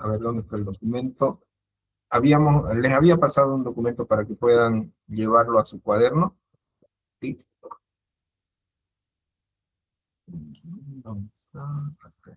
A ver, ¿dónde está el documento? Les había pasado un documento para que puedan llevarlo a su cuaderno. ¿Sí? ¿Dónde está? Acá.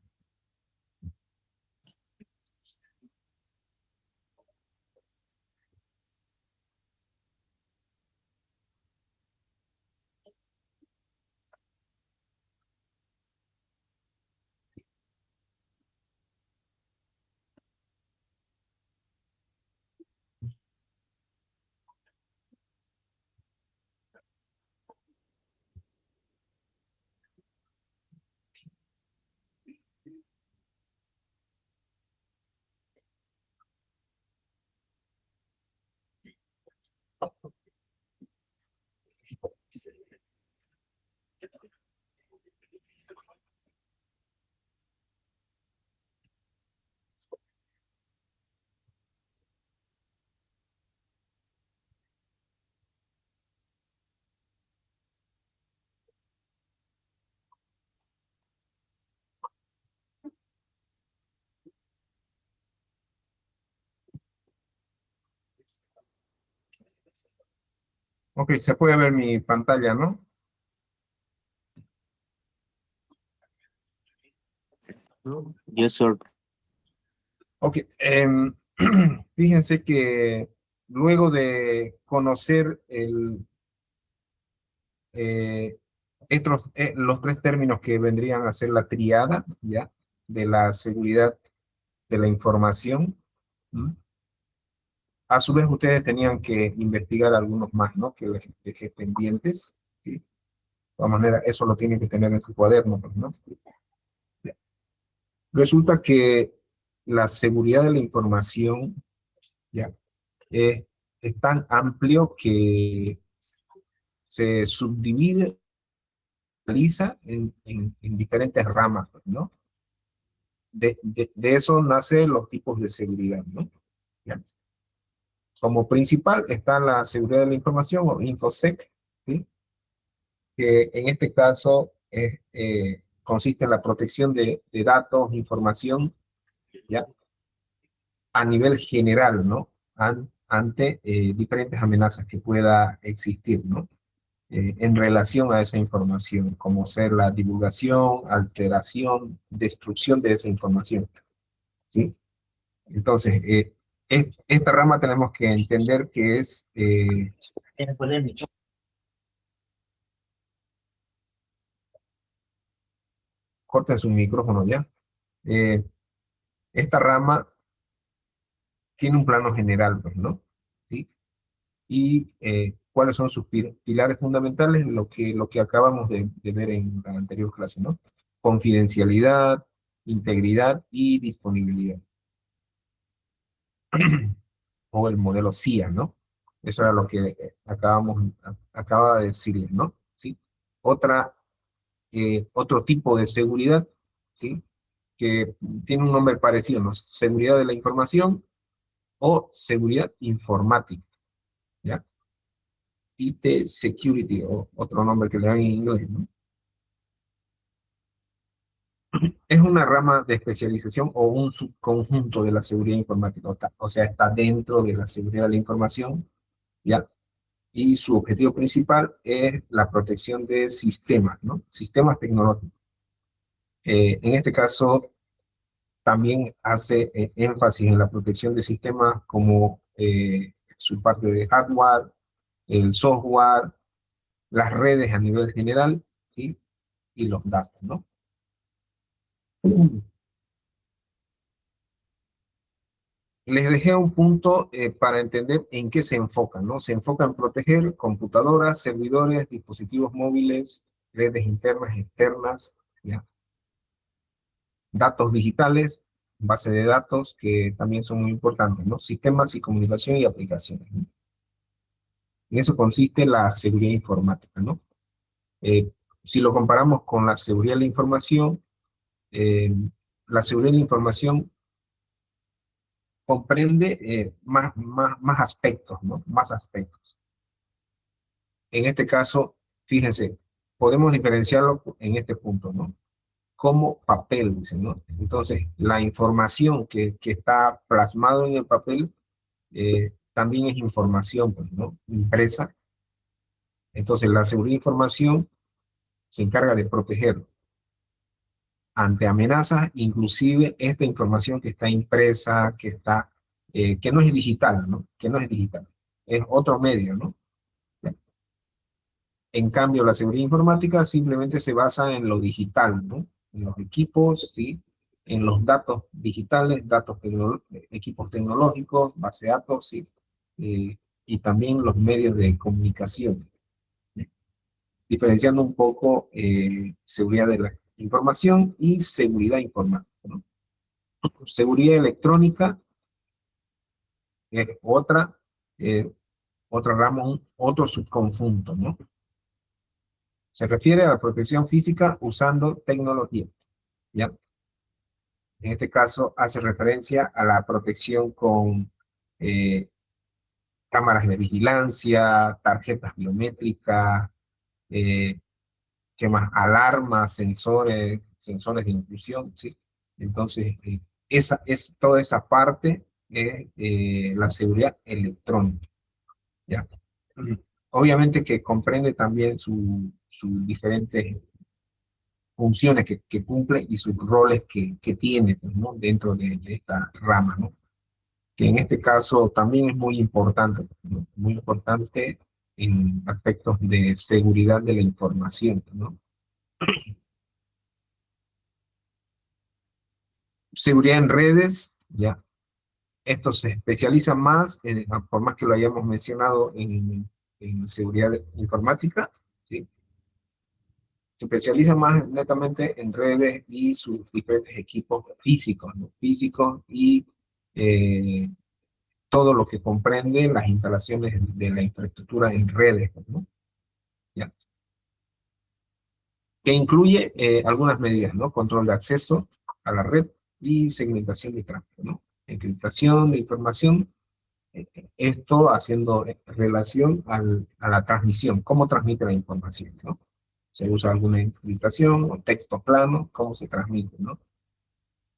Ok, se puede ver mi pantalla, ¿no? Yes, sir. Ok, fíjense que luego de conocer eh, los tres términos que vendrían a ser la triada, ¿ya? De la seguridad de la información. ¿Mm? A su vez, ustedes tenían que investigar algunos más, ¿no? Que les dejé pendientes, ¿sí? De todas maneras, eso lo tienen que tener en su cuaderno, pues, ¿no? Resulta que la seguridad de la información, ¿ya? Es tan amplio que se subdivide, realiza en diferentes ramas, pues, ¿no? De eso nacen los tipos de seguridad, ¿no? ¿Ya? Como principal está la seguridad de la información o InfoSec, ¿sí? Que en este caso consiste en la protección de datos, información, ¿ya? A nivel general, ¿no? Ante diferentes amenazas que pueda existir, ¿no? En relación a esa información, como ser la divulgación, alteración, destrucción de esa información, ¿sí? Entonces, esta rama tenemos que entender que es... Es polémico. corten su micrófono ya. Esta rama tiene un plano general, pues, ¿no? ¿Sí? Y cuáles son sus pilares fundamentales, lo que acabamos de ver en la anterior clase, ¿no? Confidencialidad, integridad y disponibilidad. O el modelo CIA, ¿no? Eso era lo que acaba de decirles, ¿no? ¿Sí? Otro tipo de seguridad, ¿sí? Que tiene un nombre parecido, ¿no? Seguridad de la información o seguridad informática, ¿ya? IT Security, o otro nombre que le dan en inglés, ¿no? Es una rama de especialización o un subconjunto de la seguridad informática, o sea, está dentro de la seguridad de la información, ¿ya? Y su objetivo principal es la protección de sistemas, ¿no? Sistemas tecnológicos. En este caso, también hace énfasis en la protección de sistemas como su parte de hardware, el software, las redes a nivel general, ¿sí? Y los datos, ¿no? Les dejé un punto para entender en qué se enfoca, ¿no? Se enfoca en proteger computadoras, servidores, dispositivos móviles, redes internas, externas, ¿ya? Datos digitales, base de datos que también son muy importantes, ¿no? Sistemas y comunicación y aplicaciones, ¿no? En eso consiste la seguridad informática, ¿no? Si lo comparamos con la seguridad de eh, la seguridad de la información comprende más aspectos, ¿no? Más aspectos. En este caso, fíjense, podemos diferenciarlo en este punto, ¿no? como papel, dicen, ¿no? Entonces, la información que está plasmado en el papel también es información, pues, ¿no? Impresa. Entonces, la seguridad de información se encarga de proteger ante amenazas, inclusive esta información que está impresa, que no es digital, ¿no? Que no es digital, es otro medio, ¿no? En cambio, la seguridad informática simplemente se basa en lo digital, ¿no? En los equipos, ¿sí? En los datos digitales, equipos tecnológicos, base de datos, ¿sí? Y también los medios de comunicación. ¿Sí? Diferenciando un poco seguridad de la información y seguridad informática, ¿no? Seguridad electrónica es otra rama, otro subconjunto, ¿no? Se refiere a la protección física usando tecnología, ¿ya? En este caso hace referencia a la protección con cámaras de vigilancia, tarjetas biométricas, ¿qué más? Alarmas, sensores de intrusión, ¿sí? Entonces, toda esa parte es la seguridad electrónica, ¿ya? Obviamente que comprende también sus diferentes funciones que cumple y sus roles que tiene, pues, ¿no? Dentro de esta rama, ¿no? Que en este caso también es muy importante, ¿no? Muy importante en aspectos de seguridad de la información, ¿no? Seguridad en redes, ya. Esto se especializa más, por más que lo hayamos mencionado en seguridad informática, ¿sí? Se especializa más netamente en redes y sus diferentes equipos físicos, ¿no? Físicos y todo lo que comprende las instalaciones de la infraestructura en redes, ¿no? ¿Ya? Que incluye algunas medidas, ¿no? Control de acceso a la red y segmentación de tráfico, ¿no? Encriptación de información, esto haciendo relación a la transmisión, cómo transmite la información, ¿no? Se usa alguna encriptación o texto plano, cómo se transmite, ¿no?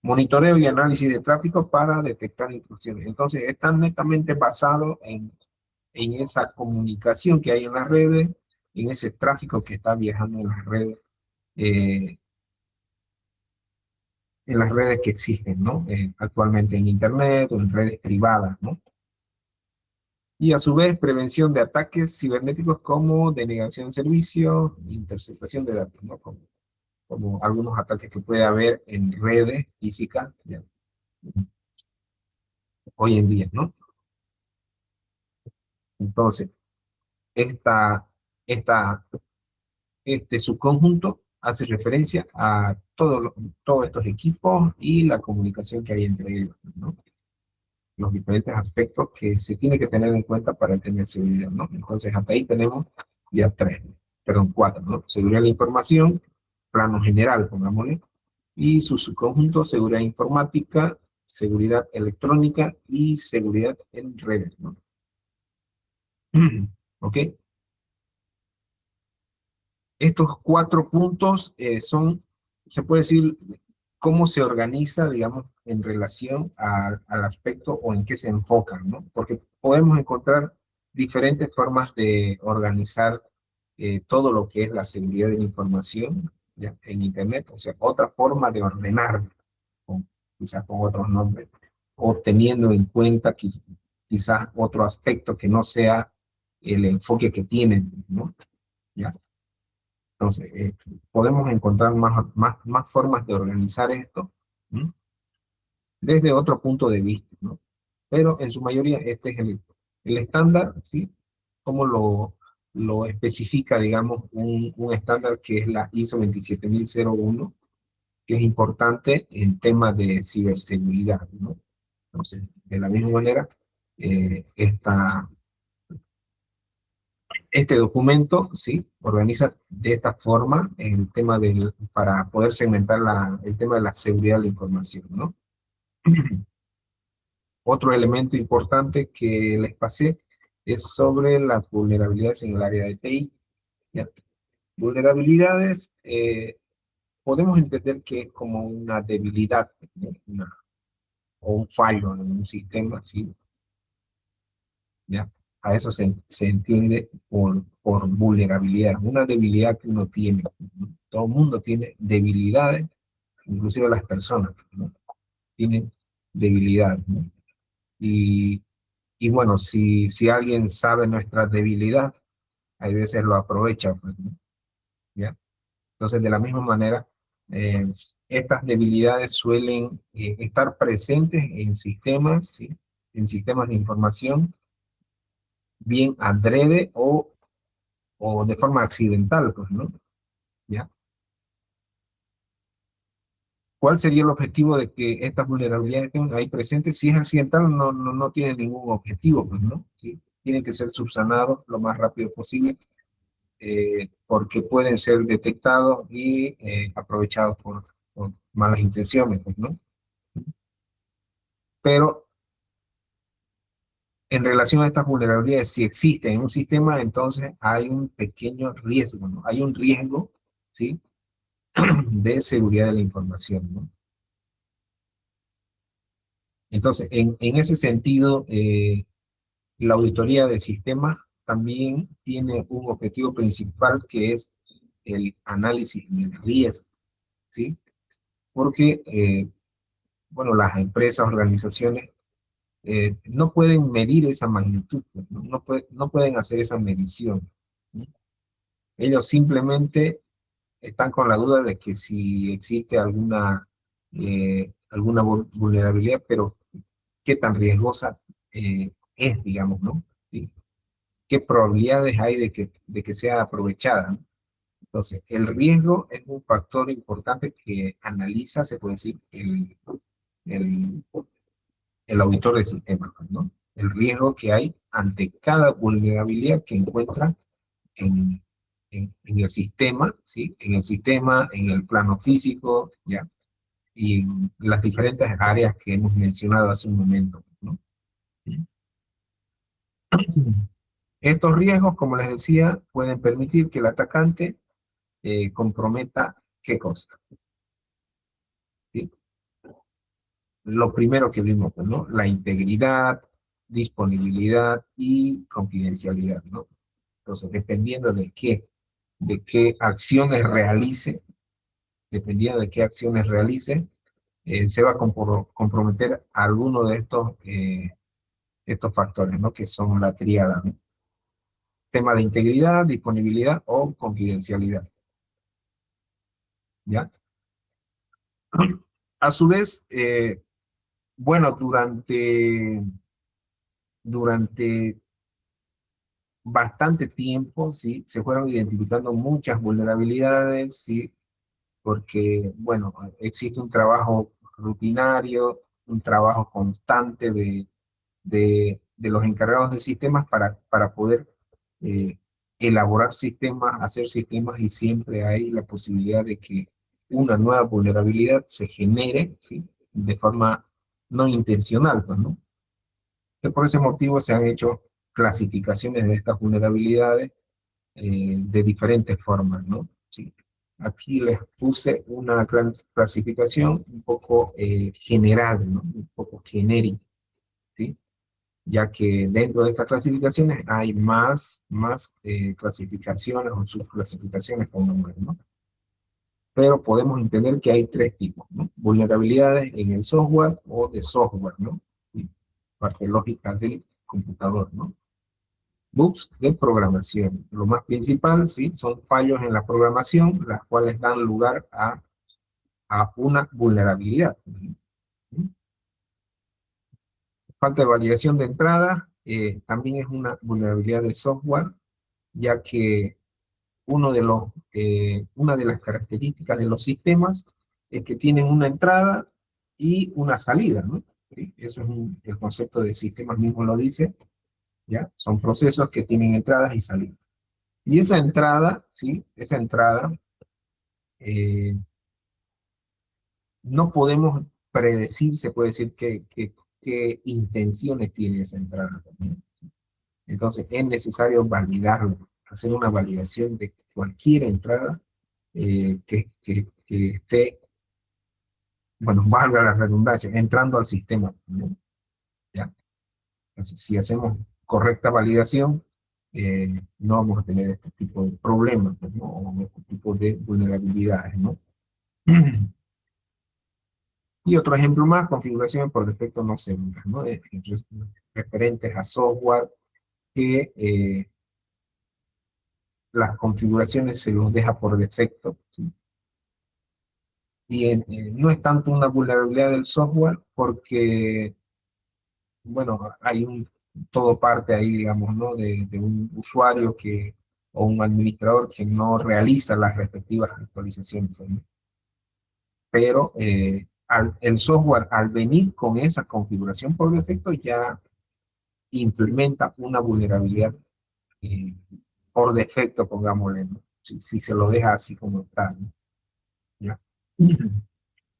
Monitoreo y análisis de tráfico para detectar intrusiones. Entonces, está netamente basado en esa comunicación que hay en las redes, en ese tráfico que está viajando eh, en las redes que existen, ¿no? Actualmente en Internet o en redes privadas, ¿no? Y a su vez, prevención de ataques cibernéticos como denegación de servicios, interceptación de datos, ¿no? Como algunos ataques que puede haber en redes físicas, ¿ya? Hoy en día, ¿no? Entonces, este subconjunto hace referencia a todos estos equipos y la comunicación que hay entre ellos, ¿no? Los diferentes aspectos que se tiene que tener en cuenta para tener seguridad, ¿no? Entonces, hasta ahí tenemos ya cuatro, ¿no? Seguridad de la información, plano general, pongámosle, y su subconjunto, seguridad informática, seguridad electrónica y seguridad en redes, ¿no? ¿Ok? Estos 4 puntos se puede decir, cómo se organiza, digamos, en relación al aspecto o en qué se enfocan, ¿no? Porque podemos encontrar diferentes formas de organizar todo lo que es la seguridad de la información, ¿ya? En Internet, o sea, otra forma de ordenar, quizás con otros nombres, o teniendo en cuenta quizás otro aspecto que no sea el enfoque que tienen, ¿no? ¿Ya? Entonces, podemos encontrar más formas de organizar esto, ¿sí? Desde otro punto de vista, ¿no? Pero en su mayoría este es el estándar, ¿sí? Como lo especifica, digamos, un estándar que es la ISO 27001, que es importante en temas de ciberseguridad, ¿no? Entonces, de la misma manera, este documento, ¿sí? Organiza de esta forma el tema para poder segmentar el tema de la seguridad de la información, ¿no? Otro elemento importante que les pasé es sobre las vulnerabilidades en el área de TI. ¿Ya? Vulnerabilidades, podemos entender que es como una debilidad, ¿no? O un fallo en un sistema, ¿sí? ¿Ya? A eso se entiende por vulnerabilidad, una debilidad que uno tiene, ¿no? Todo el mundo tiene debilidades, inclusive las personas, ¿no? Tienen debilidades, ¿no? Y bueno, si alguien sabe nuestra debilidad, a veces lo aprovecha, pues, ¿no? ¿Ya? Entonces, de la misma manera, eh, estas debilidades suelen estar presentes en sistemas, ¿sí? En sistemas de información, bien adrede o de forma accidental, pues, ¿no? ¿Ya? ¿Cuál sería el objetivo de que estas vulnerabilidades estén ahí presentes? Si es accidental, no tiene ningún objetivo, pues, ¿no? ¿Sí? Tienen que ser subsanados lo más rápido posible, porque pueden ser detectados y aprovechados por malas intenciones, pues, ¿no? Pero en relación a estas vulnerabilidades, si existen en un sistema, entonces hay un pequeño riesgo, ¿no? Hay un riesgo, ¿sí? De seguridad de la información, ¿no? Entonces, en ese sentido, la auditoría de sistemas también tiene un objetivo principal que es el análisis del riesgo, ¿sí? Porque, bueno, las empresas, organizaciones, no pueden medir esa magnitud, pues, ¿no? No pueden hacer esa medición, ¿no? Ellos simplemente están con la duda de que si existe alguna vulnerabilidad, pero qué tan riesgosa es, digamos, ¿no? ¿Sí? ¿Qué probabilidades hay de que sea aprovechada, ¿no? Entonces, el riesgo es un factor importante que analiza, se puede decir, el, el auditor de sistemas, ¿no? El riesgo que hay ante cada vulnerabilidad que encuentra en, en el sistema, ¿sí? En el sistema, en el plano físico, ¿ya? Y en las diferentes áreas que hemos mencionado hace un momento, ¿no? Estos riesgos, como les decía, pueden permitir que el atacante comprometa qué cosa, ¿sí? Lo primero que vimos, pues, ¿no? La integridad, disponibilidad y confidencialidad, ¿no? Entonces, dependiendo de qué acciones realice, dependiendo de qué acciones realice, se va a comprometer alguno de estos factores, ¿no? Que son la tríada, ¿no? Tema de integridad, disponibilidad o confidencialidad, ¿ya? A su vez, bueno, durante bastante tiempo, ¿sí? Se fueron identificando muchas vulnerabilidades, ¿sí? Porque, bueno, existe un trabajo rutinario, un trabajo constante de los encargados de sistemas para poder eh, elaborar sistemas, hacer sistemas, y siempre hay la posibilidad de que una nueva vulnerabilidad se genere, ¿sí? De forma no intencional, pues, ¿no? Que por ese motivo se han hecho clasificaciones de estas vulnerabilidades de diferentes formas, ¿no? Sí. Aquí les puse una clasificación un poco general, ¿no? Un poco genérica, ¿sí? Ya que dentro de estas clasificaciones hay más clasificaciones o subclasificaciones con números, ¿no? Pero podemos entender que hay tres tipos, ¿no? Vulnerabilidades en el software o de software, ¿no? ¿Sí? Parte lógica del computador, ¿no? Bugs de programación. Lo más principal, ¿sí? Son fallos en la programación, las cuales dan lugar a una vulnerabilidad, ¿sí? Falta de validación de entrada, también es una vulnerabilidad de software, ya que una de las características de los sistemas es que tienen una entrada y una salida, ¿no? ¿Sí? Eso es el concepto de sistemas mismo lo dice, ¿ya? Son procesos que tienen entradas y salidas. Y esa entrada, ¿sí? Esa entrada, eh, no podemos predecir, se puede decir, qué intenciones tiene esa entrada también. Entonces, es necesario validarlo, hacer una validación de cualquier entrada que esté, bueno, valga la redundancia, entrando al sistema, ¿no? ¿Ya? Entonces, si hacemos correcta validación, no vamos a tener este tipo de problemas, pues, ¿no? O este tipo de vulnerabilidades, ¿no? Y otro ejemplo más, configuración por defecto no segura, ¿no? Referentes a software que las configuraciones se los deja por defecto, ¿sí? Y no es tanto una vulnerabilidad del software porque, bueno, hay todo parte ahí, digamos, ¿no? De un usuario o un administrador que no realiza las respectivas actualizaciones, ¿no? Pero el software al venir con esa configuración por defecto ya implementa una vulnerabilidad eh, por defecto, pongámosle, ¿no? Si se lo deja así como está, ¿no? ¿Ya?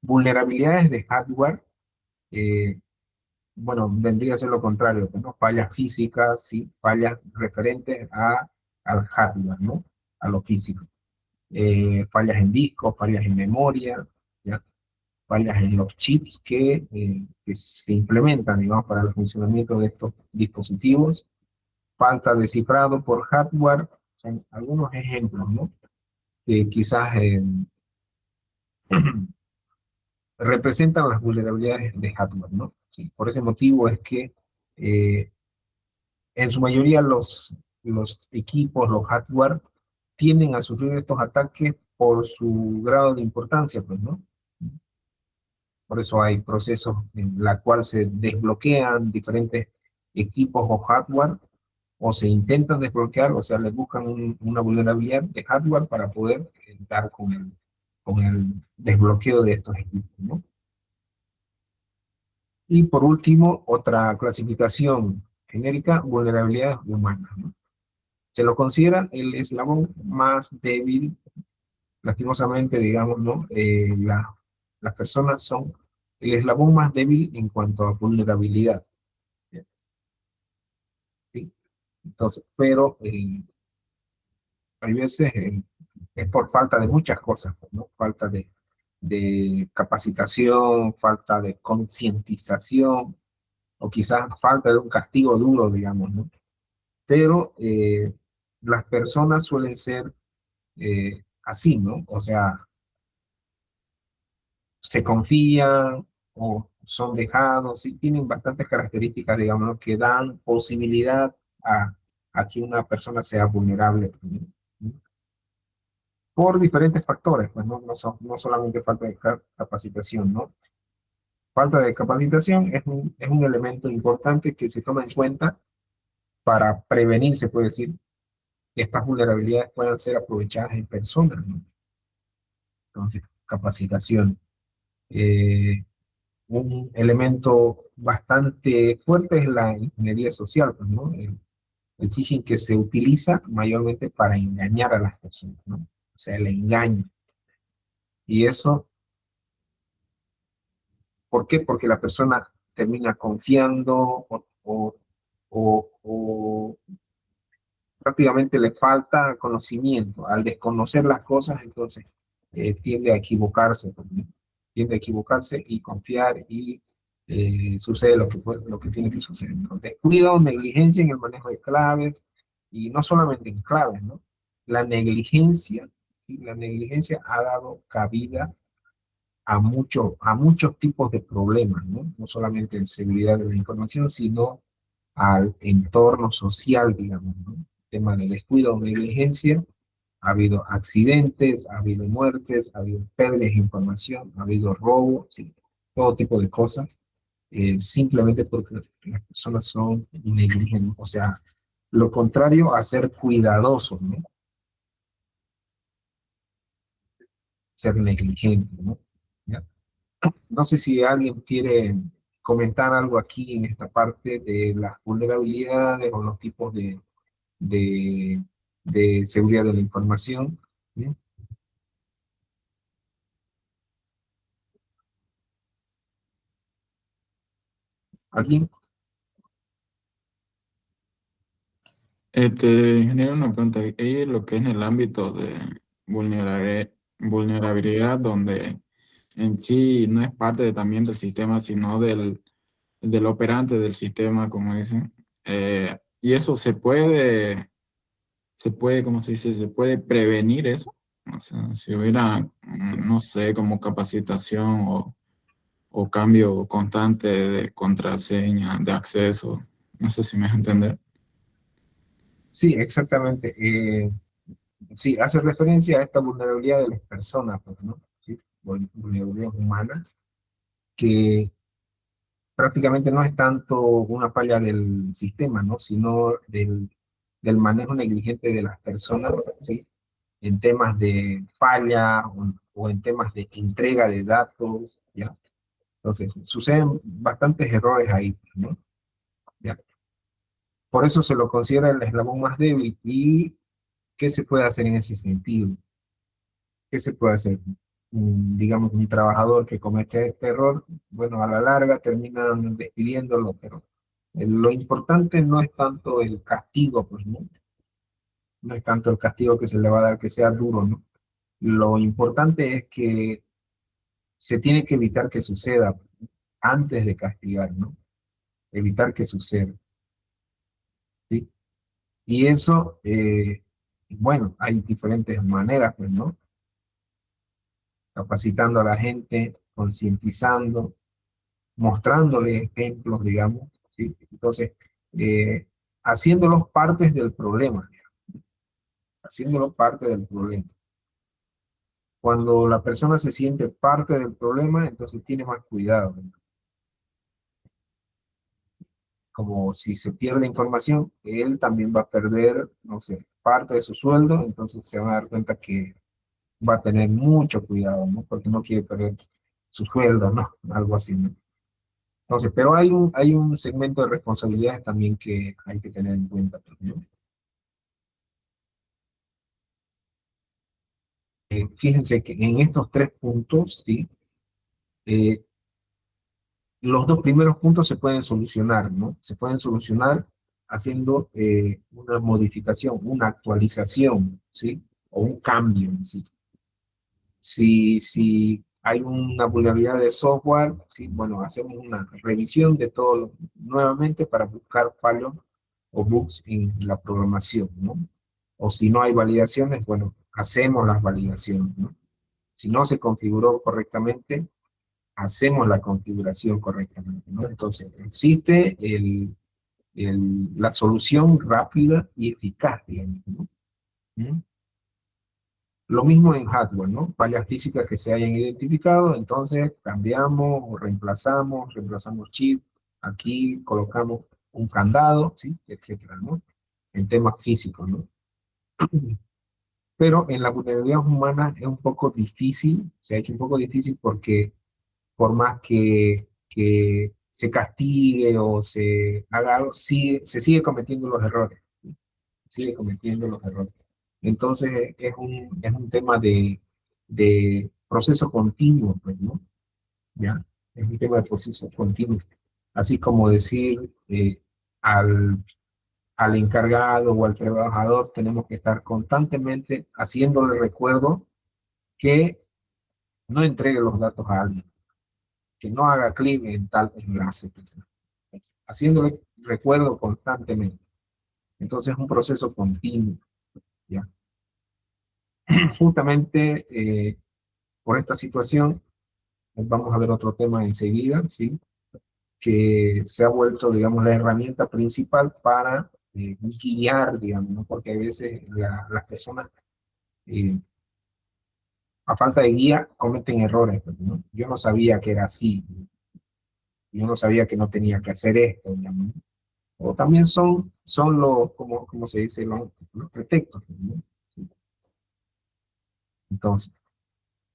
Vulnerabilidades de hardware, eh, bueno, vendría a ser lo contrario, ¿no? Fallas físicas, sí, fallas referentes al hardware, ¿no? A lo físico. Fallas en discos, fallas en memoria, ¿ya? Fallas en los chips que se implementan, digamos, para el funcionamiento de estos dispositivos, falta de cifrado por hardware, son algunos ejemplos, ¿no? Que quizás representan las vulnerabilidades de hardware, ¿no? Sí, por ese motivo es que eh, en su mayoría los equipos, los hardware, tienden a sufrir estos ataques por su grado de importancia, pues, ¿no? Por eso hay procesos en la cual se desbloquean diferentes equipos o hardware, o se intentan desbloquear, o sea, les buscan una vulnerabilidad de hardware para poder dar con el desbloqueo de estos equipos, ¿no? Y por último, otra clasificación genérica, vulnerabilidades humanas, ¿no? Se lo considera el eslabón más débil, lastimosamente, digamos, ¿no? Las personas son el eslabón más débil en cuanto a vulnerabilidad, ¿sí? Entonces, pero hay veces es por falta de muchas cosas, ¿no? Falta de capacitación, falta de concientización, o quizás falta de un castigo duro, digamos, ¿no? Pero las personas suelen ser así, ¿no? O sea, se confían o son dejados, y tienen bastantes características, digamos, ¿no? Que dan posibilidad a, a que una persona sea vulnerable, ¿no? Por diferentes factores, pues no solamente falta de capacitación, ¿no? Falta de capacitación es un elemento importante que se toma en cuenta para prevenir, se puede decir, que estas vulnerabilidades puedan ser aprovechadas en personas, ¿no? Entonces, capacitación. Eh, un elemento bastante fuerte es la ingeniería social, pues, ¿no? El phishing que se utiliza mayormente para engañar a las personas, ¿no? O sea, el engaño. Y eso, ¿por qué? Porque la persona termina confiando o prácticamente le falta conocimiento. Al desconocer las cosas, entonces tiende a equivocarse, ¿no? Tiende a equivocarse y confiar y sucede lo que tiene que suceder, ¿no? Descuido, negligencia en el manejo de claves y no solamente en claves, ¿no? La negligencia, ¿sí? La negligencia ha dado cabida a muchos tipos de problemas, ¿no? No solamente en seguridad de la información, sino al entorno social, digamos, ¿no? Tema de descuido o negligencia, ha habido accidentes, ha habido muertes, ha habido pérdidas de información, ha habido robo, sí, todo tipo de cosas, simplemente porque las personas son negligentes, o sea, lo contrario a ser cuidadosos, ¿no? Ser negligente, ¿no? ¿Ya? No sé si alguien quiere comentar algo aquí en esta parte de las vulnerabilidades o los tipos de, de seguridad de la información. ¿Sí? ¿Alguien? Te genera una pregunta. Ahí es lo que es en el ámbito de vulnerabilidad donde en sí no es parte también del sistema, sino del operante del sistema, como dicen. Y eso ¿cómo se dice? Se puede prevenir eso. O sea, si hubiera, no sé, como capacitación o cambio constante de contraseña, de acceso. No sé si me deja entender. Sí, exactamente. Sí, hace referencia a esta vulnerabilidad de las personas, pues, ¿no? Sí, vulnerabilidades humanas, que prácticamente no es tanto una falla del sistema, ¿no? Sino del manejo negligente de las personas, ¿sí? En temas de falla o en temas de entrega de datos, ¿ya? Entonces, suceden bastantes errores ahí, ¿no? ¿Ya? Por eso se lo considera el eslabón más débil. ¿Y qué se puede hacer en ese sentido? ¿Qué se puede hacer? Digamos, un trabajador que comete este error, bueno, a la larga terminan despidiéndolo, pero lo importante no es tanto el castigo, pues, ¿no? No es tanto el castigo que se le va a dar que sea duro, ¿no? Lo importante es que se tiene que evitar que suceda antes de castigar, ¿no? Evitar que suceda, ¿sí? Y eso, bueno, hay diferentes maneras, pues, ¿no? Capacitando a la gente, concientizando, mostrándole ejemplos, digamos, ¿sí? Entonces, eh, haciéndolos partes del problema, haciéndolo parte del problema. Cuando la persona se siente parte del problema, entonces tiene más cuidado, ¿no? Como si se pierde información, él también va a perder, no sé, parte de su sueldo, entonces se va a dar cuenta que va a tener mucho cuidado, ¿no? Porque no quiere perder su sueldo, ¿no? Algo así, ¿no? Entonces, pero hay un segmento de responsabilidades también que hay que tener en cuenta, ¿no? Fíjense que en estos tres puntos, ¿sí? Eh, los dos primeros puntos se pueden solucionar, ¿no? Se pueden solucionar haciendo una modificación, una actualización, ¿sí? O un cambio, ¿sí? Si hay una vulnerabilidad de software, ¿sí? Bueno, hacemos una revisión de todo nuevamente para buscar fallos o bugs en la programación, ¿no? O si no hay validaciones, bueno, hacemos las validaciones, ¿no? Si no se configuró correctamente, hacemos la configuración correctamente, ¿no? Entonces, existe la solución rápida y eficaz, digamos, ¿no? ¿Mm? Lo mismo en hardware, ¿no? Fallas físicas que se hayan identificado, entonces cambiamos o reemplazamos chip, aquí colocamos un candado, ¿sí? Etcétera, ¿no? En temas físicos, ¿no? Pero en la vulnerabilidad humana es un poco difícil, se ha hecho un poco difícil porque por más que se castigue o se haga algo, se sigue cometiendo los errores, ¿sí? Sigue cometiendo los errores. Entonces es un tema de proceso continuo, pues, ¿no? ¿Ya? Es un tema de proceso continuo. Así como decir al, al encargado o al trabajador tenemos que estar constantemente haciéndole recuerdo que no entregue los datos a alguien, que no haga clic en tal enlace, haciéndole recuerdo constantemente. Entonces es un proceso continuo, ¿ya? Justamente por esta situación, vamos a ver otro tema enseguida, ¿sí? Que se ha vuelto, digamos, la herramienta principal para guiar, digamos, ¿no? Porque a veces las personas, eh, a falta de guía, cometen errores, ¿no? Yo no sabía que era así, yo no sabía que no tenía que hacer esto, digamos, ¿no? O también son los, como se dice, los pretextos, ¿no? Sí. Entonces,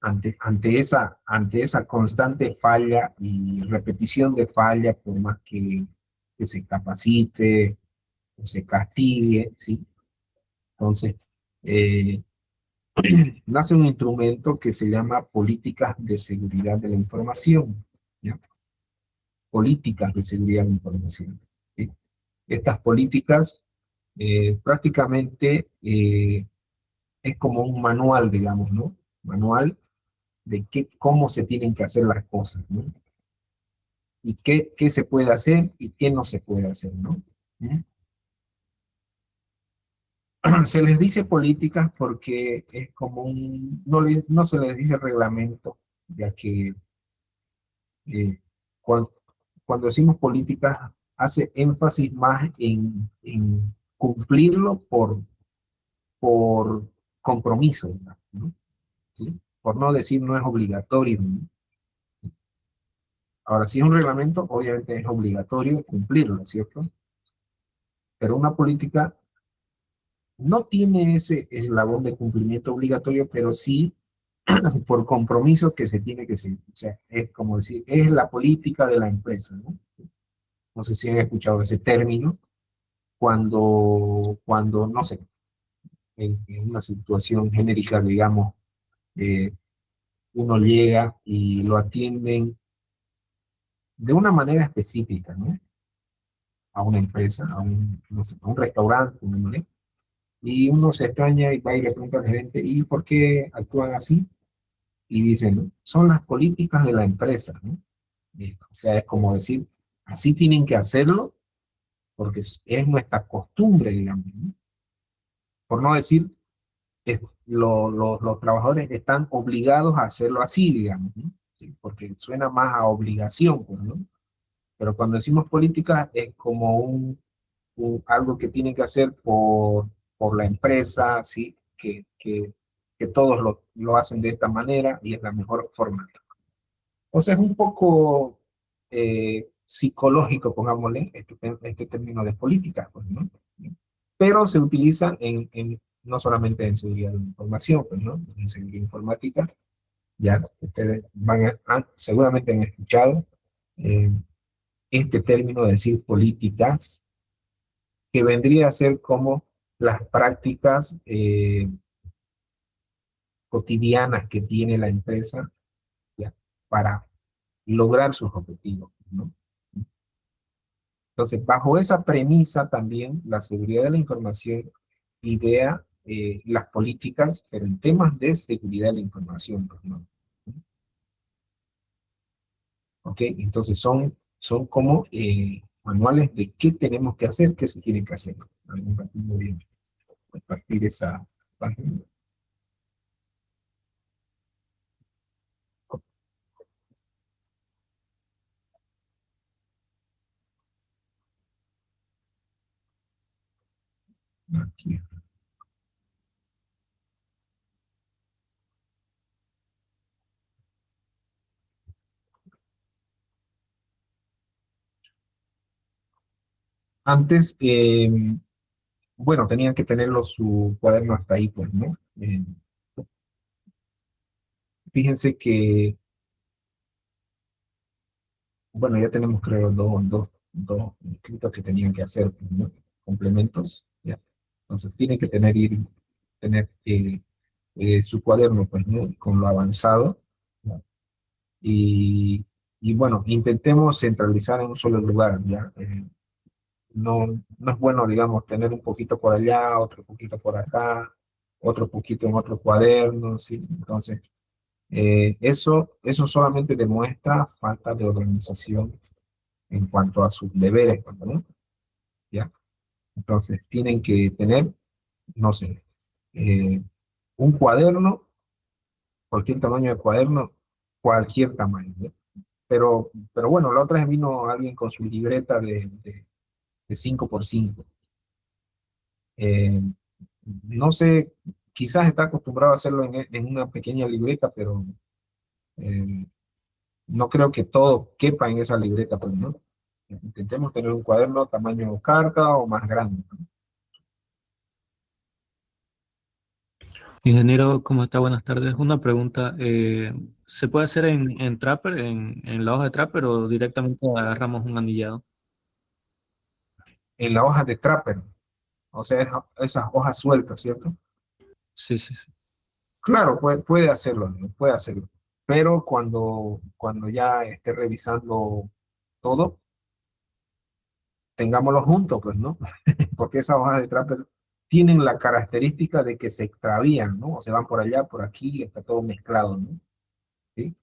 ante esa constante falla y repetición de falla, por más que se capacite o se castigue, ¿sí? Entonces, eh, nace un instrumento que se llama políticas de seguridad de la información, ¿ya? Políticas de seguridad de la información, ¿sí? Estas políticas prácticamente es como un manual, digamos, ¿no? manual de cómo se tienen que hacer las cosas, ¿no? Y qué se puede hacer y qué no se puede hacer, ¿no? ¿Mm? Se les dice políticas porque es como no se les dice reglamento, ya que eh, cuan- cuando decimos políticas hace énfasis más en cumplirlo por compromiso, ¿no? ¿Sí? Por no decir no es obligatorio, ¿no? Ahora, si es un reglamento, obviamente es obligatorio cumplirlo, ¿cierto? Pero una política no tiene ese eslabón de cumplimiento obligatorio, pero sí por compromiso que se tiene que seguir. O sea, es como decir, es la política de la empresa, ¿no? No sé si han escuchado ese término, cuando no sé, en una situación genérica, digamos, eh, uno llega y lo atienden de una manera específica, ¿no? A una empresa, no sé, a un restaurante, ¿no? Y uno se extraña y va y le pregunta al gerente, ¿y por qué actúan así? Y dicen, ¿no? Son las políticas de la empresa, ¿no? O sea, es como decir, así tienen que hacerlo porque es nuestra costumbre, digamos, ¿no? Por no decir, los trabajadores están obligados a hacerlo así, digamos, ¿no? Sí, porque suena más a obligación, pues, ¿no? Pero cuando decimos política es como algo que tienen que hacer por la empresa, ¿sí? Que todos lo hacen de esta manera y es la mejor forma. O sea, es un poco psicológico, pongámosle, este término de política, pues, ¿no? Pero se utiliza no solamente en seguridad de la información, pues, ¿no? En seguridad informática, ya ustedes seguramente han escuchado eh, este término de decir políticas, que vendría a ser como las prácticas cotidianas que tiene la empresa, ya, para lograr sus objetivos, ¿no? Entonces, bajo esa premisa también, la seguridad de la información idea las políticas, pero en temas de seguridad de la información, pues, ¿no? ¿Ok? Entonces, son como manuales de qué tenemos que hacer, qué se tiene que hacer. Muy bien, compartir esa página. Aquí. Antes, bueno, tenían que tenerlo su cuaderno hasta ahí, pues, ¿no? Fíjense que, bueno, ya tenemos, creo, dos escritos que tenían que hacer, pues, ¿no? Complementos, ¿ya? Entonces, tienen que tener su cuaderno, pues, ¿no? Con lo avanzado, ¿no? Y bueno, intentemos centralizar en un solo lugar, ¿ya? No es bueno, digamos, tener un poquito por allá, otro poquito por acá, otro poquito en otro cuaderno, ¿sí? Entonces, eso solamente demuestra falta de organización en cuanto a sus deberes, ¿no? ¿Ya? Entonces, tienen que tener, no sé, eh, un cuaderno, cualquier tamaño de cuaderno, cualquier tamaño, ¿ya? Pero bueno, la otra vez vino alguien con su libreta de 5 por 5. Eh, no sé, quizás está acostumbrado a hacerlo en una pequeña libreta, pero eh, no creo que todo quepa en esa libreta, pues, ¿no? Intentemos tener un cuaderno tamaño carta o más grande, ¿no? Ingeniero, ¿cómo está? Buenas tardes. Una pregunta. ¿Se puede hacer en Trapper, en la hoja de Trapper o directamente agarramos un anillado? En la hoja de Trapper, o sea, esas hojas sueltas, ¿cierto? Sí, sí, sí. Claro, puede hacerlo, ¿no? Puede hacerlo. Pero cuando ya esté revisando todo, tengámoslo juntos, pues, ¿no? Porque esas hojas de Trapper tienen la característica de que se extravían, ¿no? O se van por allá, por aquí, está todo mezclado, ¿no? ¿Sí?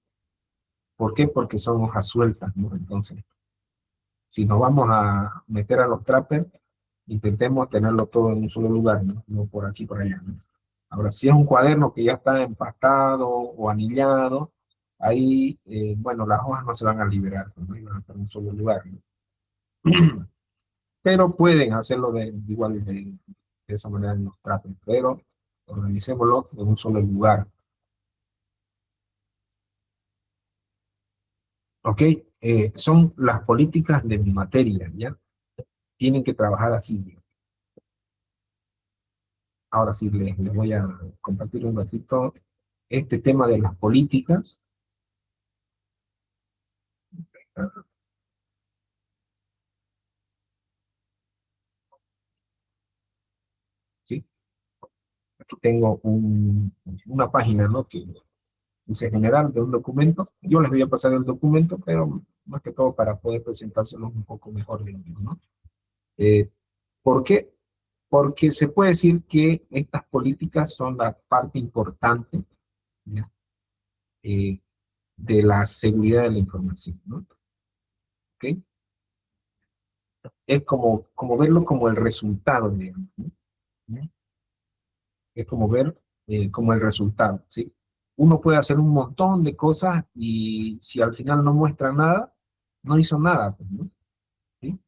¿Por qué? Porque son hojas sueltas, ¿no? Entonces, si nos vamos a meter a los trappers, intentemos tenerlo todo en un solo lugar, ¿no? No por aquí, por allá, ¿no? Ahora, si es un cuaderno que ya está empastado o anillado, ahí, bueno, las hojas no se van a liberar, ¿no? Y van a estar en un solo lugar, ¿no? Pero pueden hacerlo igual de esa manera en los trappers, pero organicémoslo en un solo lugar. ¿Ok? Son las políticas de mi materia, ¿ya? Tienen que trabajar así. Ahora sí, les voy a compartir un ratito este tema de las políticas. ¿Sí? Aquí tengo una página, ¿no? Que dice general de un documento. Yo les voy a pasar el documento, pero más que todo para poder presentárselos un poco mejor, ¿no? ¿Por qué? Porque se puede decir que estas políticas son la parte importante, ¿ya? De la seguridad de la información, ¿no? ¿Ok? Es como verlo como el resultado, digamos, ¿no? Es como ver como el resultado, ¿sí? Uno puede hacer un montón de cosas y si al final no muestra nada, no hizo nada, pues, ¿no? ¿Sí?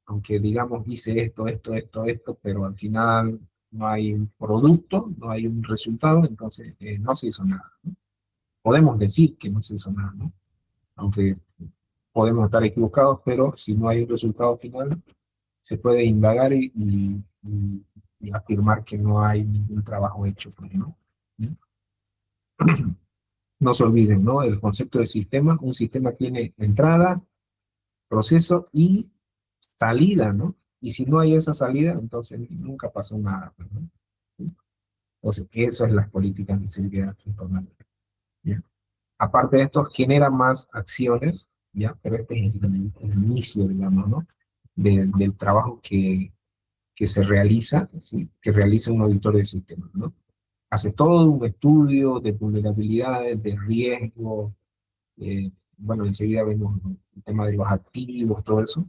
Aunque digamos hice esto, pero al final no hay un producto, no hay un resultado, entonces no se hizo nada, ¿no? Podemos decir que no se hizo nada, ¿no? Aunque podemos estar equivocados, pero si no hay un resultado final, se puede indagar y afirmar que no hay ningún trabajo hecho, pues, ¿no? No se olviden, ¿no? El concepto de sistema, un sistema tiene entrada, proceso y salida, ¿no? Y si no hay esa salida, entonces nunca pasó nada, pues, ¿no? Entonces, eso es las políticas de seguridad informática, ¿ya? Aparte de esto, genera más acciones, ¿ya? Pero este es el inicio, digamos, ¿no? Del trabajo que se realiza, ¿sí? Que realiza un auditor de sistemas, ¿no? Hace todo un estudio de vulnerabilidades, de riesgo, bueno, enseguida vemos el tema de los activos, todo eso,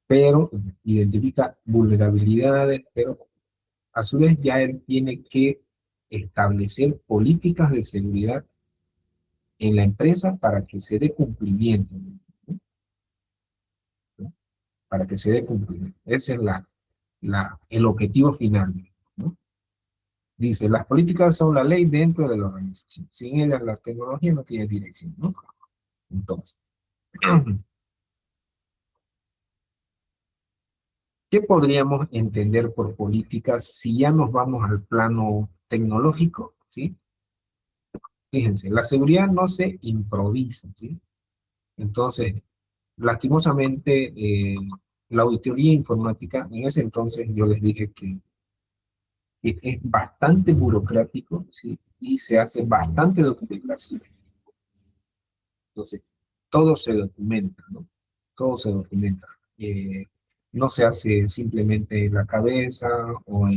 pero identifica vulnerabilidades, pero a su vez ya él tiene que establecer políticas de seguridad en la empresa para que se dé cumplimiento, ¿no? Para que se dé cumplimiento. Ese es el objetivo final, ¿no? Dice, las políticas son la ley dentro de la organización. Sin ellas la tecnología no tiene dirección, ¿no? Entonces, ¿qué podríamos entender por políticas si ya nos vamos al plano tecnológico? ¿Sí? Fíjense, la seguridad no se improvisa, ¿sí? Entonces, lastimosamente, la auditoría informática, en ese entonces yo les dije que es bastante burocrático, ¿sí? Y se hace bastante documentación. Entonces, todo se documenta, ¿no? Todo se documenta. No se hace simplemente en la cabeza o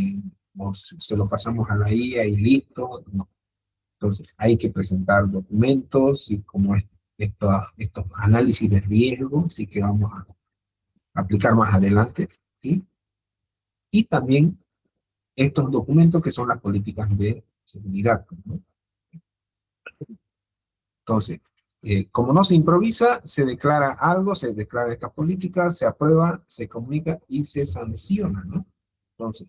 se lo pasamos a la IA y listo, no. Entonces, hay que presentar documentos y como estos análisis de riesgo, sí que vamos a aplicar más adelante, ¿sí? Y también estos documentos que son las políticas de seguridad, ¿no? Entonces, como no se improvisa, se declara algo, se declara esta política, se aprueba, se comunica y se sanciona, ¿no? Entonces,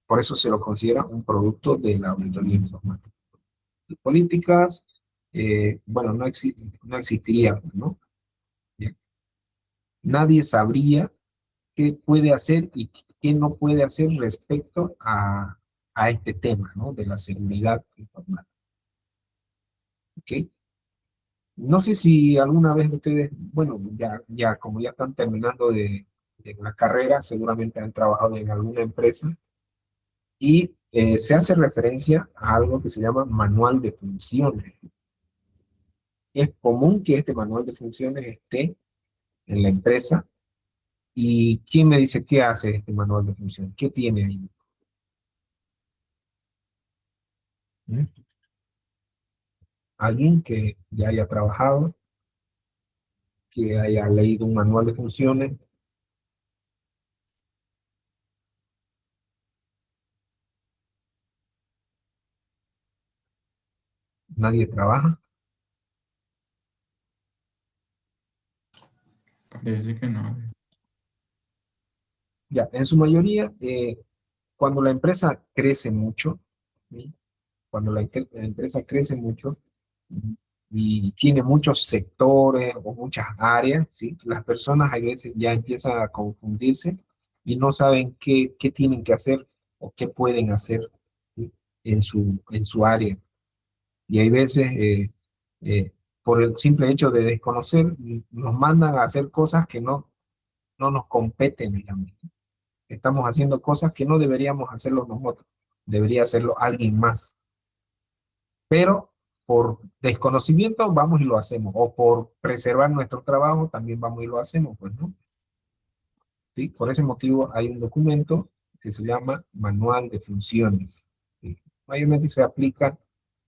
por eso se lo considera un producto de la auditoría informática. Las políticas, bueno, no existiría, ¿no? Bien. Nadie sabría qué puede hacer y qué no puede hacer respecto a este tema, ¿no? De la seguridad informática. ¿Ok? No sé si alguna vez ustedes, bueno, ya como ya están terminando de la carrera, seguramente han trabajado en alguna empresa y se hace referencia a algo que se llama manual de funciones. Es común que este manual de funciones esté en la empresa ¿Y quién me dice qué hace este manual de funciones? ¿Qué tiene ahí? ¿Mm? Alguien que ya haya trabajado, que haya leído un manual de funciones. Nadie trabaja. Parece que no. Ya, en su mayoría, cuando la empresa crece mucho, ¿sí? Cuando la empresa crece mucho y tiene muchos sectores o muchas áreas, ¿sí? Las personas a veces ya empiezan a confundirse y no saben qué tienen que hacer o qué pueden hacer, ¿sí? En su área. Y hay veces, eh, por el simple hecho de desconocer, nos mandan a hacer cosas que no nos competen, digamos. Estamos haciendo cosas que no deberíamos hacerlo nosotros, debería hacerlo alguien más. Pero por desconocimiento vamos y lo hacemos, o por preservar nuestro trabajo también vamos y lo hacemos, pues, ¿no? ¿Sí? Por ese motivo hay un documento que se llama Manual de Funciones. ¿Sí? Mayormente se aplica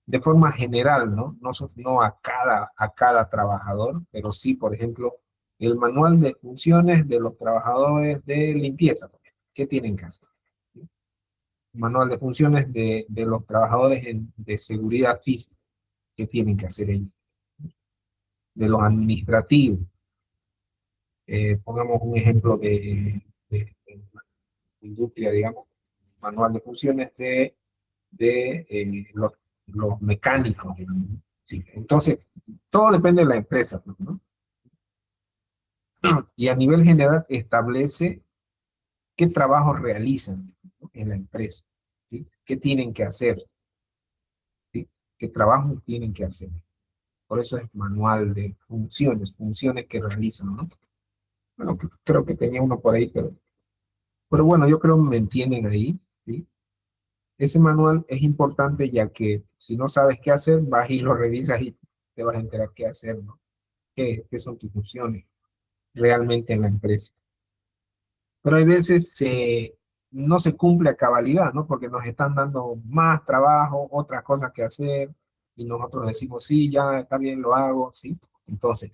de forma general, ¿no? No a cada trabajador, pero sí, por ejemplo, el manual de funciones de los trabajadores de limpieza. ¿Qué tienen que hacer? Manual de funciones de los trabajadores de seguridad física. ¿Qué tienen que hacer ellos? De los administrativos. Pongamos un ejemplo de industria, digamos, manual de funciones de los mecánicos, digamos. Sí. Entonces, todo depende de la empresa, ¿no? Y a nivel general establece qué trabajos realizan, ¿no? En la empresa, ¿sí? ¿Qué tienen que hacer? ¿Sí? ¿Qué trabajos tienen que hacer? Por eso es manual de funciones que realizan, ¿no? Bueno, creo que tenía uno por ahí, pero bueno, yo creo que me entienden ahí, ¿sí? Ese manual es importante ya que si no sabes qué hacer, vas y lo revisas y te vas a enterar qué hacer, ¿no? ¿Qué son tus funciones realmente en la empresa? Pero hay veces no se cumple a cabalidad, ¿no? Porque nos están dando más trabajo, otras cosas que hacer, y nosotros decimos, sí, ya está bien, lo hago, ¿sí? Entonces,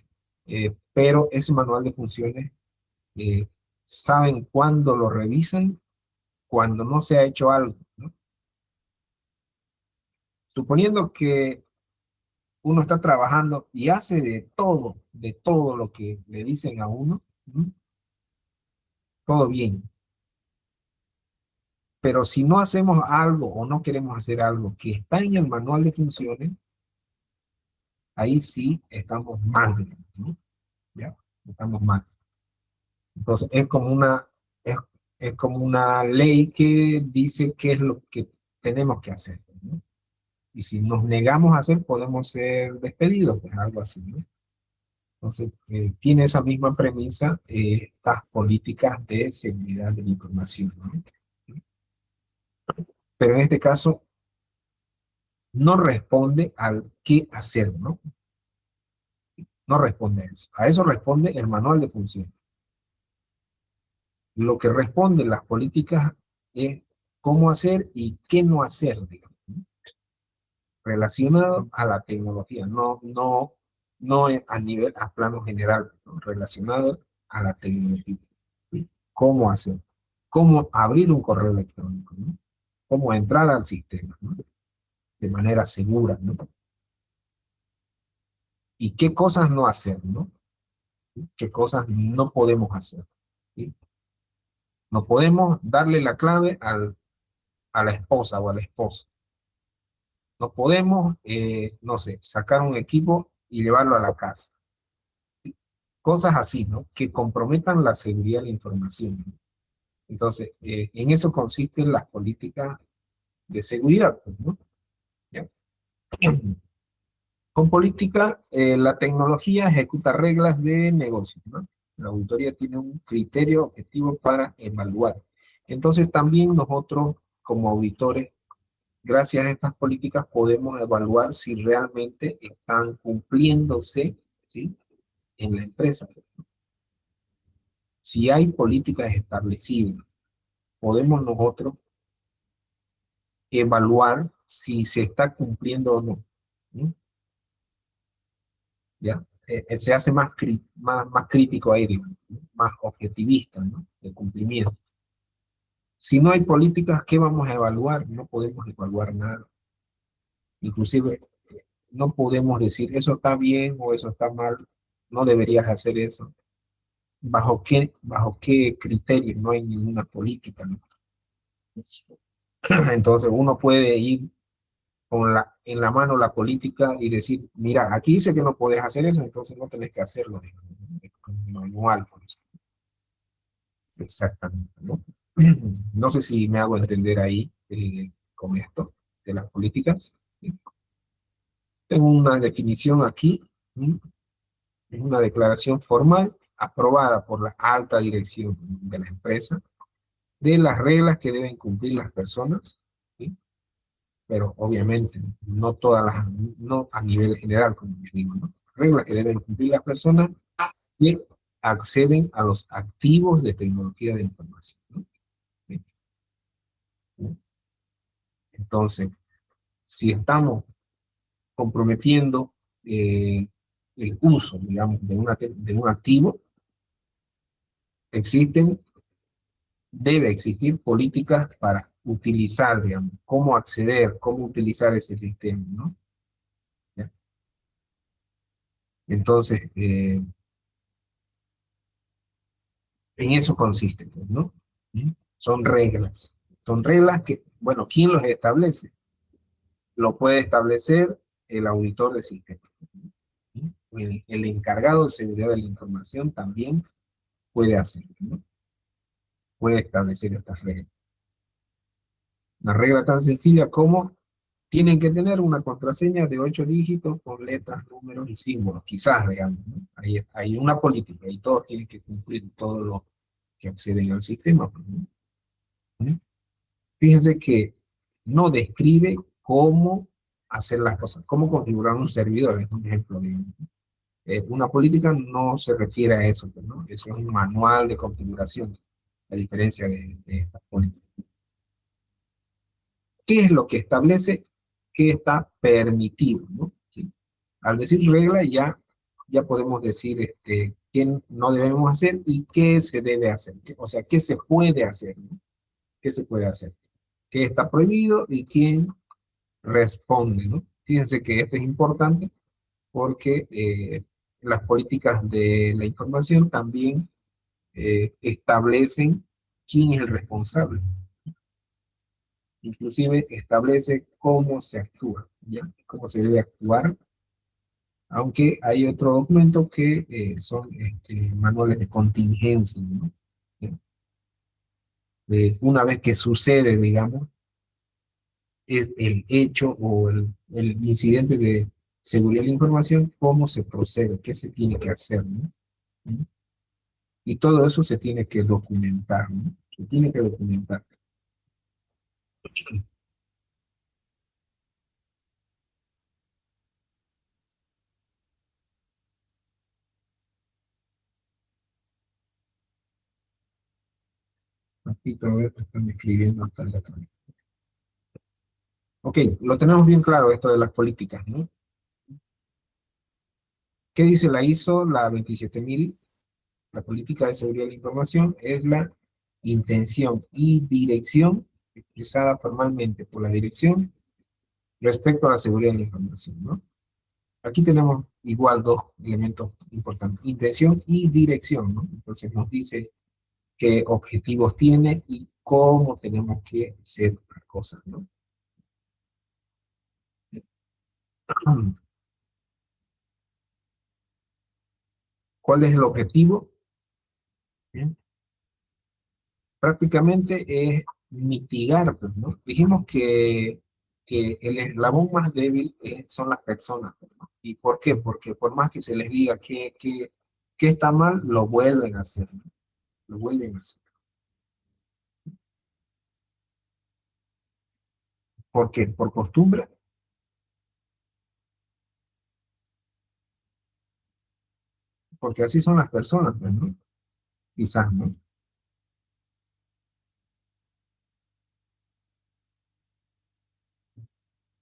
pero ese manual de funciones, eh, saben cuándo lo revisan, cuando no se ha hecho algo, ¿no? Suponiendo que uno está trabajando y hace de todo lo que le dicen a uno, ¿no? Todo bien. Pero si no hacemos algo o no queremos hacer algo que está en el manual de funciones, ahí sí estamos mal, ¿no? ¿Ya? Estamos mal. Entonces es, es como una ley que dice qué es lo que tenemos que hacer, ¿no? Y si nos negamos a hacer, podemos ser despedidos, pues algo así, ¿no? Entonces, tiene esa misma premisa estas políticas de seguridad de la información, ¿no? Pero en este caso no responde al qué hacer, ¿no? No responde a eso. A eso responde el manual de funciones. Lo que responden las políticas es cómo hacer y qué no hacer, digamos, ¿no? Relacionado a la tecnología, no a nivel, a plano general, ¿no? Relacionado a la tecnología. ¿Sí? ¿Cómo hacer? ¿Cómo abrir un correo electrónico? ¿No? ¿Cómo entrar al sistema? ¿No? De manera segura, ¿no? ¿Y qué cosas no hacer? ¿No? ¿Qué cosas no podemos hacer? ¿Sí? No podemos darle la clave a la esposa o al esposo. No podemos, no sé, sacar un equipo y llevarlo a la casa. Cosas así, ¿no? Que comprometan la seguridad de la información, ¿no? Entonces, en eso consisten las políticas de seguridad, pues, ¿no? ¿Ya? Con política, la tecnología ejecuta reglas de negocio, ¿no? La auditoría tiene un criterio objetivo para evaluar. Entonces, también nosotros, como auditores, gracias a estas políticas, podemos evaluar si realmente están cumpliéndose, ¿sí? En la empresa. si hay políticas establecidas, podemos nosotros evaluar si se está cumpliendo o no. ¿Sí? ¿Ya? Se hace más crítico ahí, digamos, ¿no? Más objetivista, ¿no? El cumplimiento. Si no hay políticas, ¿qué vamos a evaluar? No podemos evaluar nada. Inclusive, no podemos decir, eso está bien o eso está mal, no deberías hacer eso. ¿Bajo qué criterio? No hay ninguna política, ¿no? Entonces uno puede ir en la mano la política y decir, mira, aquí dice que no puedes hacer eso, entonces no tenés que hacerlo, digamos, ¿no? Es como un manual, por eso. Exactamente, ¿no? No sé si me hago entender ahí con esto de las políticas. ¿Sí? Tengo una definición aquí, ¿sí? Es una declaración formal aprobada por la alta dirección de la empresa de las reglas que deben cumplir las personas, ¿sí? Pero obviamente no todas no a nivel general, como les digo, ¿no? Reglas que deben cumplir las personas que acceden a los activos de tecnología de información, ¿no? ¿Sí? Entonces, si estamos comprometiendo el uso, digamos, de un activo, debe existir políticas para utilizar, digamos, cómo acceder, cómo utilizar ese sistema, ¿no? ¿Ya? Entonces, en eso consiste, pues, ¿no? ¿Mm? Son reglas que, bueno, ¿quién los establece? Lo puede establecer el auditor de sistemas. ¿Mm? El encargado de seguridad de la información también puede hacerlo, ¿no? Puede establecer estas reglas. Una regla tan sencilla como tienen que tener una contraseña de 8 dígitos con letras, números y símbolos, quizás, digamos, ¿no? Hay una política y todos tienen que cumplir todo lo que acceden al sistema, pues, ¿no? ¿Mm? Fíjense que no describe cómo hacer las cosas, cómo configurar un servidor, es un ejemplo, digamos. Una política no se refiere a eso, pues, ¿no? Eso es un manual de configuración, a diferencia de estas políticas. ¿Qué es lo que establece qué está permitido, ¿no? ¿Sí? Al decir regla ya podemos decir qué no debemos hacer y qué se debe hacer. O sea, qué se puede hacer, ¿no? ¿Qué se puede hacer? ¿Qué está prohibido y quién responde, ¿no? Fíjense que esto es importante porque las políticas de la información también establecen quién es el responsable. Inclusive establece cómo se actúa, ¿ya? Cómo se debe actuar, aunque hay otro documento que son manuales de contingencia, ¿no? ¿Ya? Una vez que sucede, digamos, es el hecho o el incidente de seguridad de la información, cómo se procede, qué se tiene que hacer, ¿no? ¿Mm? Y todo eso se tiene que documentar, ¿no? Se tiene que documentar. Aquí todo esto están escribiendo hasta el otro. Ok, lo tenemos bien claro esto de las políticas, ¿no? ¿Qué dice la ISO? La 27000, la política de seguridad de la información, es la intención y dirección expresada formalmente por la dirección respecto a la seguridad de la información, ¿no? Aquí tenemos igual dos elementos importantes, intención y dirección, ¿no? Entonces nos dice qué objetivos tiene y cómo tenemos que hacer las cosas, ¿no? ¿Cuál es el objetivo? Bien. Prácticamente es mitigar, pues, ¿no? Dijimos que el eslabón más débil son las personas, pues, ¿no? ¿Y por qué? Porque por más que se les diga que está mal, lo vuelven a hacer, ¿no? Lo vuelven a hacer. ¿Por qué? Por costumbre. Porque así son las personas, pues, ¿no? quizás, ¿no?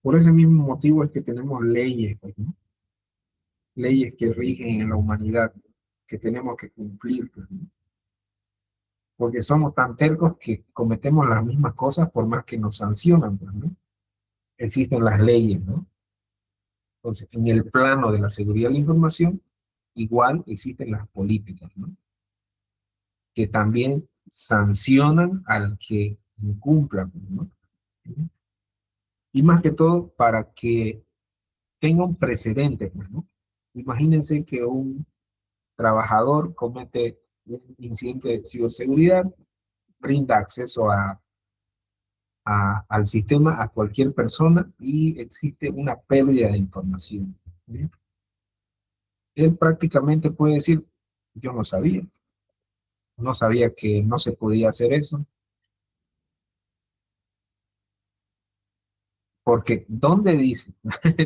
Por ese mismo motivo es que tenemos leyes, pues, ¿no? Leyes que rigen en la humanidad, que tenemos que cumplir, pues, ¿no? Porque somos tan tercos que cometemos las mismas cosas por más que nos sancionan, pues, ¿no? Existen las leyes, ¿no? Entonces, en el plano de la seguridad de la información, igual existen las políticas, ¿no? Que también sancionan al que incumpla, pues, ¿no? Y más que todo para que tenga un precedente, pues, ¿no? Imagínense que un trabajador comete un incidente de ciberseguridad, brinda acceso al sistema a cualquier persona y existe una pérdida de información, ¿sí? Él prácticamente puede decir, yo no sabía que no se podía hacer eso, porque ¿dónde dice?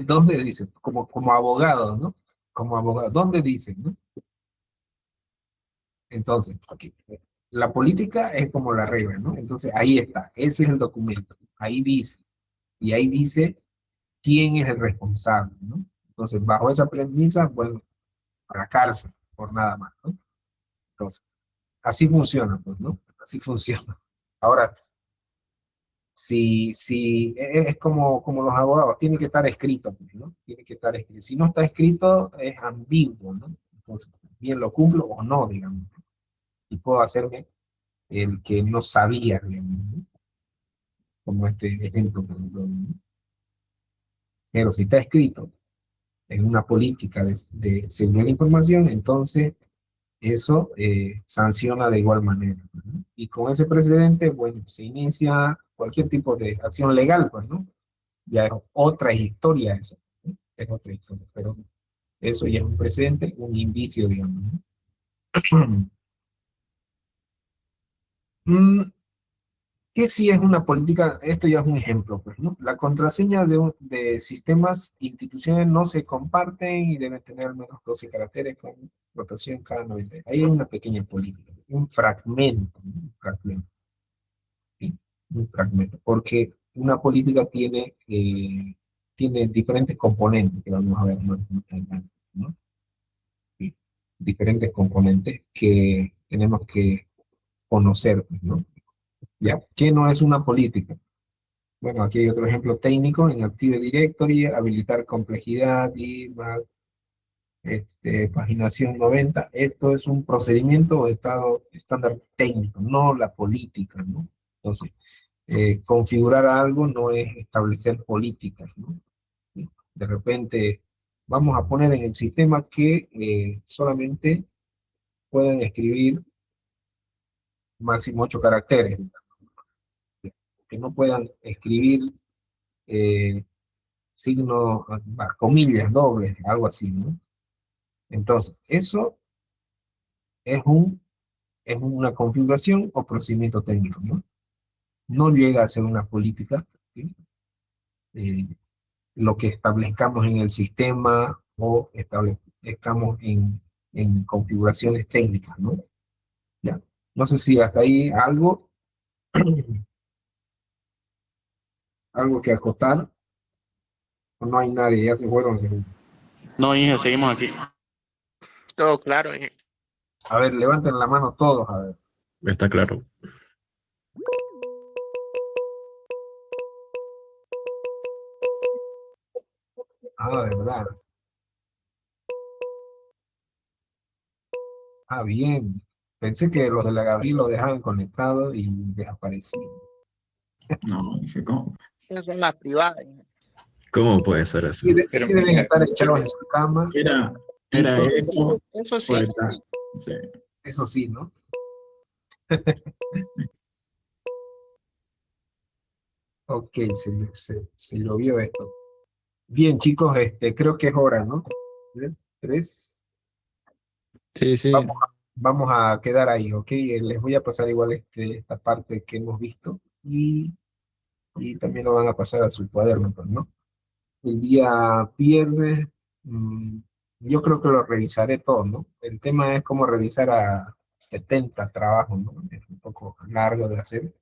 ¿Dónde dice? Como abogado, ¿no? Como abogado, ¿dónde dice, no? Entonces, aquí, la política es como la regla, ¿no? Entonces, ahí está, ese es el documento, ahí dice, y ahí dice quién es el responsable, ¿no? Entonces, bajo esa premisa, bueno, a la cárcel, por nada más, ¿no? Entonces, así funciona, pues, ¿no? Así funciona. Ahora, si es como los abogados, tiene que estar escrito, pues, ¿no? Tiene que estar escrito. Si no está escrito, es ambiguo, ¿no? Entonces, bien lo cumplo o no, digamos. Y puedo hacerme el que no sabía, digamos, ¿no? Como este ejemplo, por ejemplo, ¿no? Pero si está escrito en una política de seguridad de información, entonces eso sanciona de igual manera, ¿no? Y con ese precedente, bueno, se inicia cualquier tipo de acción legal, pues, ¿no? Ya es otra historia eso, ¿no? Es otra historia, pero eso ya es un precedente, un indicio, digamos, ¿no? Mm, ¿Qué sí es una política? Esto ya es un ejemplo, pues, ¿no? La contraseña de sistemas institucionales no se comparten y deben tener al menos 12 caracteres con rotación cada 90. Ahí hay una pequeña política, un fragmento, ¿no? Un fragmento, ¿sí? Un fragmento, porque una política tiene diferentes componentes que vamos a ver más adelante, ¿no? Sí, diferentes componentes que tenemos que conocer, pues, ¿no? Ya, ¿qué no es una política? Bueno, aquí hay otro ejemplo técnico en Active Directory, habilitar complejidad y más paginación 90. Esto es un procedimiento o estado estándar técnico, no la política, ¿no? Entonces, configurar algo no es establecer políticas, ¿no? ¿Sí? De repente, vamos a poner en el sistema que solamente pueden escribir máximo 8 caracteres, que no puedan escribir eh, signos, comillas dobles, algo así, ¿no? Entonces, eso es es una configuración o procedimiento técnico, ¿no? No llega a ser una política, ¿sí? Eh, lo que establezcamos en el sistema o establezcamos en configuraciones técnicas, ¿no? Ya. No sé si hasta ahí algo que acotar, o no hay nadie, ya se fueron. No, Inge, seguimos aquí. Todo claro. A ver, levanten la mano todos, a ver. Está claro. Ah, de verdad. Ah, bien. Pensé que los de la Gabriel lo dejaban conectado y desaparecían. No, dije, ¿cómo? Esas son las privadas. ¿Cómo puede ser eso? Sí, Pero sí deben mira, estar echados en su cama. Era esto, Eso sí. pues está. Sí. Eso sí, ¿no? Ok, se lo vio esto. Bien, chicos, creo que es hora, ¿no? Tres. Sí, sí. Vamos a quedar ahí, ¿ok? Les voy a pasar igual esta parte que hemos visto y también lo van a pasar a su cuaderno, pues, ¿no? El día viernes, yo creo que lo revisaré todo, ¿no? El tema es cómo revisar 70 trabajos, ¿no? Es un poco largo de hacer,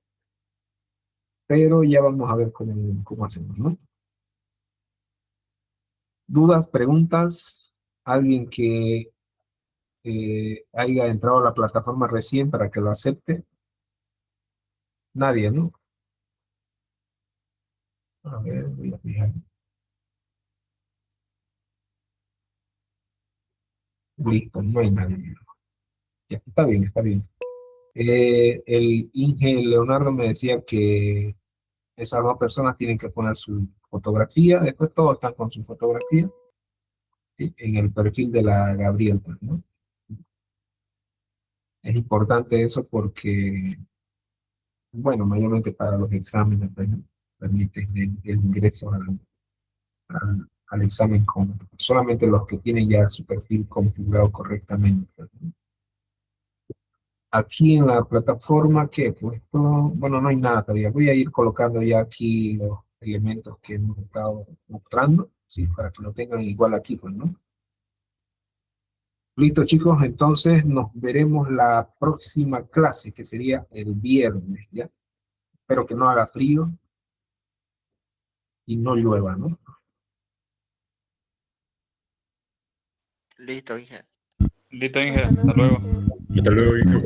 pero ya vamos a ver cómo hacemos, ¿no? ¿Dudas, preguntas? ¿Alguien que haya entrado a la plataforma recién para que lo acepte? Nadie, ¿no? A ver, voy a fijar. Listo, no hay nadie. Ya, está bien, está bien. El Inge Leonardo me decía que esas dos personas tienen que poner su fotografía, después todos están con su fotografía, ¿sí? En el perfil de la Gabriel, pues, ¿no? Es importante eso porque, bueno, mayormente para los exámenes, pues, ¿no? Permiten el ingreso al examen con solamente los que tienen ya su perfil configurado correctamente, pues, ¿no? Aquí en la plataforma que he puesto, bueno, no hay nada todavía. Voy a ir colocando ya aquí los elementos que hemos estado mostrando, ¿sí? Para que lo tengan igual aquí, pues, ¿no? Listo, chicos, entonces nos veremos la próxima clase, que sería el viernes, ¿ya? Espero que no haga frío y no llueva, ¿no? Listo, Inge. Listo, Inge. Hasta luego. Hasta luego, hijo.